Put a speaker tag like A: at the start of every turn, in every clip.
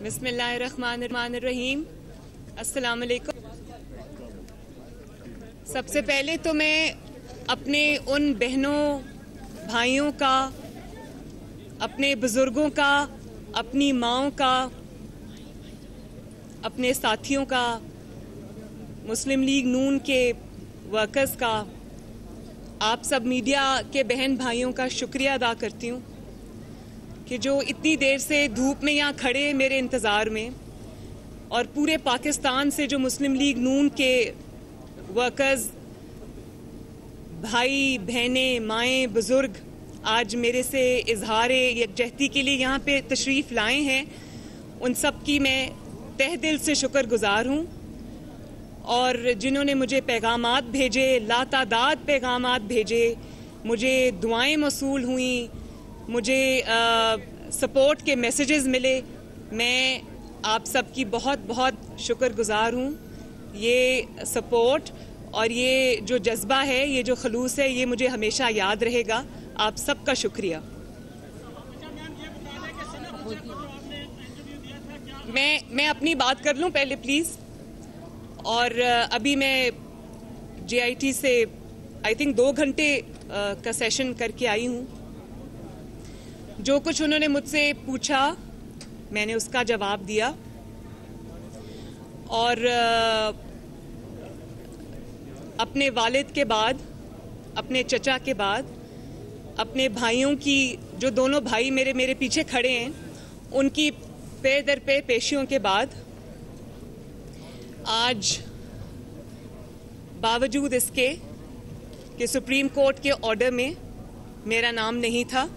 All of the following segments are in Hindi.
A: बिस्मिल्लाहिर्रहमानिर्रहीम। अस्सलाम वालेकुम। सबसे पहले तो मैं अपने उन बहनों भाइयों का, अपने बुज़ुर्गों का, अपनी माँओं का, अपने साथियों का, मुस्लिम लीग नून के वर्कर्स का, आप सब मीडिया के बहन भाइयों का शुक्रिया अदा करती हूँ कि जो इतनी देर से धूप में यहाँ खड़े मेरे इंतज़ार में, और पूरे पाकिस्तान से जो मुस्लिम लीग नून के वर्कर्स, भाई बहनें, माएँ, बुज़ुर्ग आज मेरे से इजहार यकजहती के लिए यहाँ पे तशरीफ़ लाए हैं, उन सब की मैं तहे दिल से शुक्रगुज़ार हूँ। और जिन्होंने मुझे पैगामात भेजे, लातादाद पैगामात भेजे, मुझे दुआएं मौसूल हुई, मुझे सपोर्ट के मैसेजेस मिले, मैं आप सब की बहुत बहुत शुक्रगुज़ार हूँ। ये सपोर्ट और ये जो जज्बा है, ये जो खलूस है, ये मुझे हमेशा याद रहेगा। आप सबका शुक्रिया। मैं अपनी बात कर लूँ पहले प्लीज़। और अभी मैं JIT से आई थिंक 2 घंटे का सेशन करके आई हूँ। जो कुछ उन्होंने मुझसे पूछा मैंने उसका जवाब दिया, और अपने वालिद के बाद, अपने चचा के बाद, अपने भाइयों की, जो दोनों भाई मेरे पीछे खड़े हैं, उनकी पे दर पे पेशियों के बाद आज बावजूद इसके कि सुप्रीम कोर्ट के ऑर्डर में मेरा नाम नहीं था,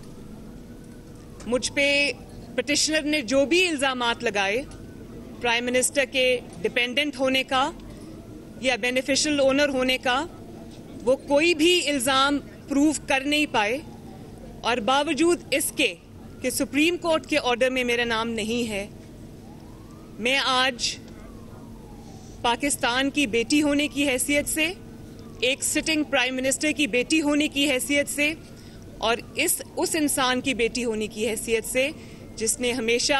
A: मुझ पे पिटिशनर ने जो भी इल्ज़ामात लगाए, प्राइम मिनिस्टर के डिपेंडेंट होने का या बेनिफिशियल ओनर होने का, वो कोई भी इल्ज़ाम प्रूव कर नहीं पाए। और बावजूद इसके कि सुप्रीम कोर्ट के ऑर्डर में मेरा नाम नहीं है, मैं आज पाकिस्तान की बेटी होने की हैसियत से, एक सिटिंग प्राइम मिनिस्टर की बेटी होने की हैसियत से, और उस इंसान की बेटी होने की हैसियत से जिसने हमेशा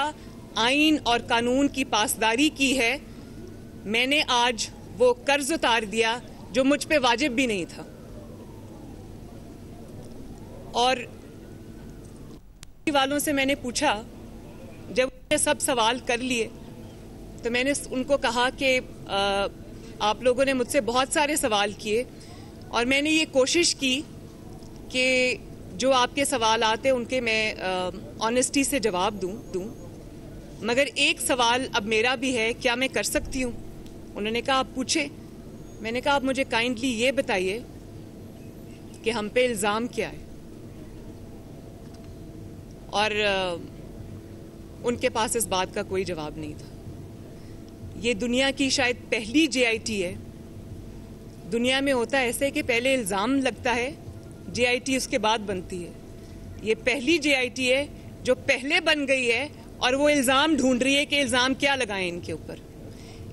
A: आइन और कानून की पासदारी की है, मैंने आज वो कर्ज उतार दिया जो मुझ पे वाजिब भी नहीं था। और वालों से मैंने पूछा, जब उन्होंने सब सवाल कर लिए तो मैंने उनको कहा कि आप लोगों ने मुझसे बहुत सारे सवाल किए और मैंने ये कोशिश की कि जो आपके सवाल आते उनके मैं ऑनेस्टी से जवाब दूं। मगर एक सवाल अब मेरा भी है, क्या मैं कर सकती हूँ? उन्होंने कहा आप पूछे। मैंने कहा आप मुझे काइंडली ये बताइए कि हम पे इल्ज़ाम क्या है। और उनके पास इस बात का कोई जवाब नहीं था। ये दुनिया की शायद पहली JIT है। दुनिया में होता है ऐसे कि पहले इल्ज़ाम लगता है, JIT उसके बाद बनती है। ये पहली JIT है जो पहले बन गई है और वो इल्ज़ाम ढूंढ रही है कि इल्ज़ाम क्या लगाएं इनके ऊपर।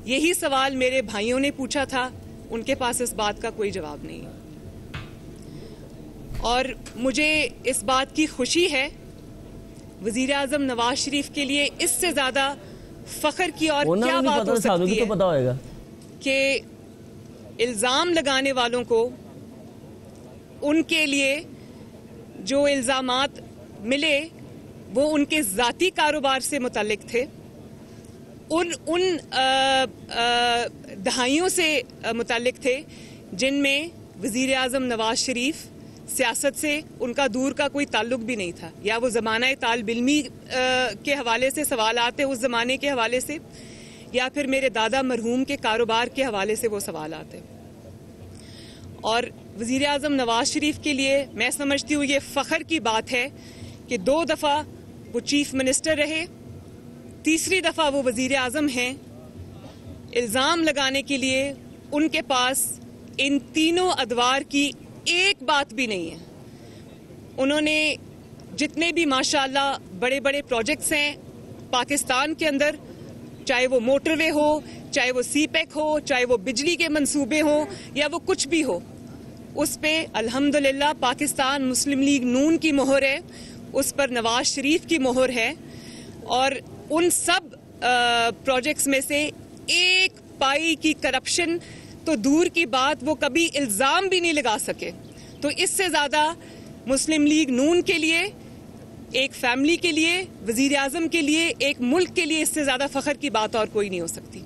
A: यही सवाल मेरे भाइयों ने पूछा था, उनके पास इस बात का कोई जवाब नहीं है। और मुझे इस बात की खुशी है, वज़ीर आज़म नवाज शरीफ के लिए इससे ज़्यादा फ़ख्र की और क्या बात हो सकती है कि इल्ज़ाम लगाने वालों को, उनके लिए जो इल्ज़ामात मिले वो उनके ज़ाती कारोबार से मुतल्लिक थे, उन दहाइयों से मुतल्लिक थे जिनमें वज़ीर आज़म नवाज शरीफ सियासत से उनका दूर का कोई ताल्लुक भी नहीं था, या वो ज़माना तालिब इल्मी के हवाले से सवाल आते उस ज़माने के हवाले से, या फिर मेरे दादा मरहूम के कारोबार के हवाले से वो सवाल आते। और वज़ीर आज़म नवाज शरीफ के लिए मैं समझती हूँ ये फ़ख्र की बात है कि 2 दफ़ा वो चीफ मिनिस्टर रहे, तीसरी दफ़ा वो वज़ीर आज़म हैं। इल्ज़ाम लगाने के लिए उनके पास इन तीनों अदवार की एक बात भी नहीं है। उन्होंने जितने भी माशाअल्लाह बड़े बड़े प्रोजेक्ट्स हैं पाकिस्तान के अंदर, चाहे वो मोटरवे हो, चाहे वो CPEC हो, चाहे वो बिजली के मंसूबे हो, या वो कुछ भी हो, उस पे अल्हम्दुलिल्लाह पाकिस्तान मुस्लिम लीग नून की मोहर है, उस पर नवाज शरीफ की मोहर है। और उन सब प्रोजेक्ट्स में से एक पाई की करप्शन तो दूर की बात, वो कभी इल्ज़ाम भी नहीं लगा सके। तो इससे ज़्यादा मुस्लिम लीग नून के लिए, एक फैमिली के लिए, वज़ीर आज़म के लिए, एक मुल्क के लिए इससे ज़्यादा फ़ख्र की बात और कोई नहीं हो सकती।